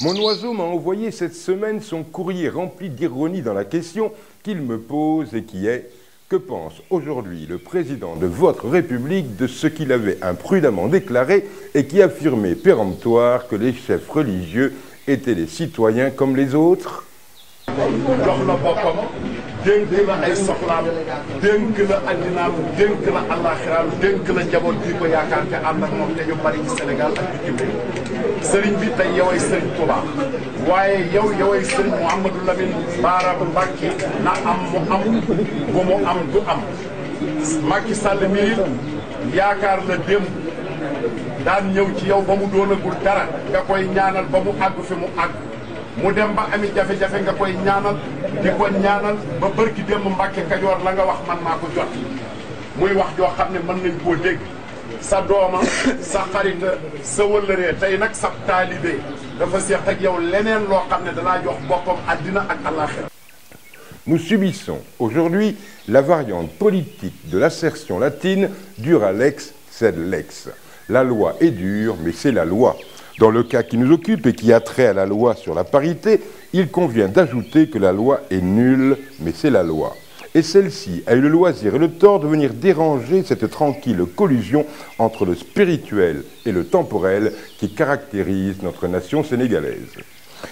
Mon oiseau m'a envoyé cette semaine son courrier rempli d'ironie dans la question qu'il me pose et qui est « Que pense aujourd'hui le président de votre République de ce qu'il avait imprudemment déclaré et qui affirmait péremptoire que les chefs religieux étaient des citoyens comme les autres ?» jox la boppam dénk la ay soxlaam dénk la addinaam dénk la àllaaxiraam dénk la njaboot bi ko yaakaar te ànd ak moom te ñu bari ci Sénégal ak bitim réew sëriñ bi tey yow ay sëriñ Tuubaa waaye yow ay sëriñ Mouhamadou Lamine Bara Mbacké na am mu am bu mu am du am Macky Sall mi yaakaar la démb daan ñëw ci yow ba mu doonagul dara nga koy ñaanal ba mu àgg fi mu àgg mu dem ba ami jafe-jafe nga koy ñaanal di ko ñaanal ba bërki démb Mbàkke Kajoor la nga wax man maa ko jot muy wax joo xam ne mën nañ koo dégg sa dooma sa xarita sa wëllëree tey nag sa taalibe dafa seex ak yow leneen loo xam ne danaa jox boppam àddina ak àllaaxira. Nous subissons aujourd'hui la variante politique de l'assertion latine « dura lex, sed lex ». La loi est dure, mais c'est la loi. Dans le cas qui nous occupe et qui a trait à la loi sur la parité, il convient d'ajouter que la loi est nulle, mais c'est la loi. Et celle-ci a eu le loisir et le tort de venir déranger cette tranquille collusion entre le spirituel et le temporel qui caractérise notre nation sénégalaise.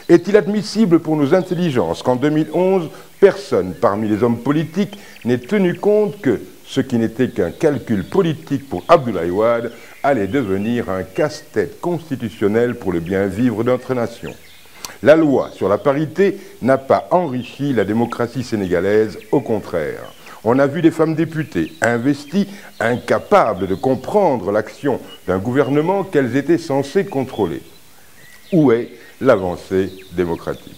Est-il admissible pour nos intelligences qu'en 2011, personne parmi les hommes politiques n'ait tenu compte que ce qui n'était qu'un calcul politique pour Abdoulaye Wade allait devenir un casse-tête constitutionnel pour le bien-vivre de notre nation? La loi sur la parité n'a pas enrichi la démocratie sénégalaise, au contraire. On a vu des femmes députées investies, incapables de comprendre l'action d'un gouvernement qu'elles étaient censées contrôler. Où est l'avancée démocratique?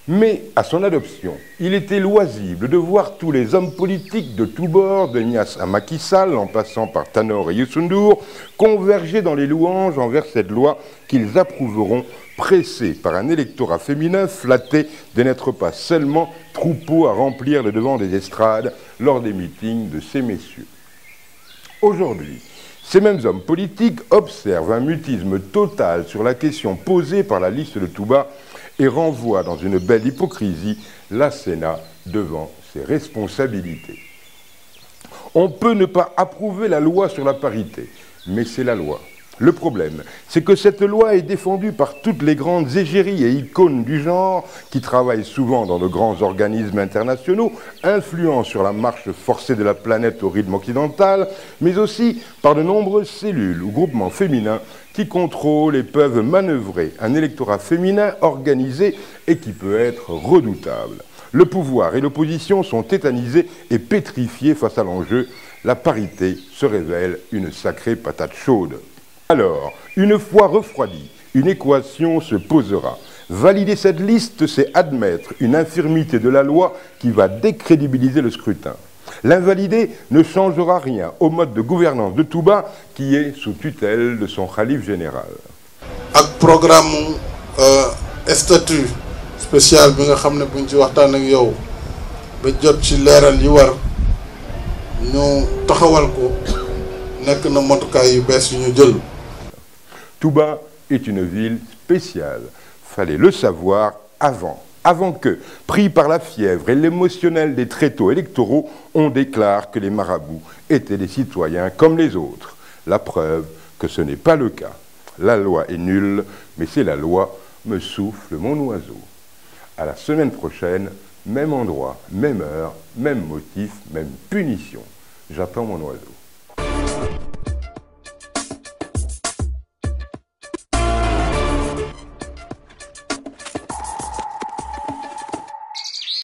Mais à son adoption, il était loisible de voir tous les hommes politiques de tous bords, de Niasse à Macky Sall, en passant par Tanor et Youssou N'Dour, converger dans les louanges envers cette loi qu'ils approuveront, pressés par un électorat féminin flatté de n'être pas seulement troupeau à remplir le devant des estrades lors des meetings de ces messieurs. Aujourd'hui, ces mêmes hommes politiques observent un mutisme total sur la question posée par la liste de Touba et renvoie dans une belle hypocrisie la Sénat devant ses responsabilités. On peut ne pas approuver la loi sur la parité, mais c'est la loi. Le problème, c'est que cette loi est défendue par toutes les grandes égéries et icônes du genre qui travaillent souvent dans de grands organismes internationaux, influents sur la marche forcée de la planète au rythme occidental, mais aussi par de nombreuses cellules ou groupements féminins qui contrôlent et peuvent manœuvrer un électorat féminin organisé et qui peut être redoutable. Le pouvoir et l'opposition sont tétanisés et pétrifiés face à l'enjeu. La parité se révèle une sacrée patate chaude. Alors, une fois refroidie, une équation se posera. Valider cette liste, c'est admettre une infirmité de la loi qui va décrédibiliser le scrutin. L'invalider ne changera rien au mode de gouvernance de Touba qui est sous tutelle de son khalife général. Ak programme statut spécial bi nga xam ne buñ ci waxtaan ak yow ba jot ci leeral yi war ñu taxawal ko nekk na motukaay yu bees yu ñu jël. Touba est une ville spéciale. Fallait le savoir avant que, pris par la fièvre et l'émotionnel des tréteaux électoraux, on déclare que les marabouts étaient des citoyens comme les autres. La preuve que ce n'est pas le cas. La loi est nulle, mais c'est la loi, me souffle mon oiseau. À la semaine prochaine, même endroit, même heure, même motif, même punition. J'attends mon oiseau.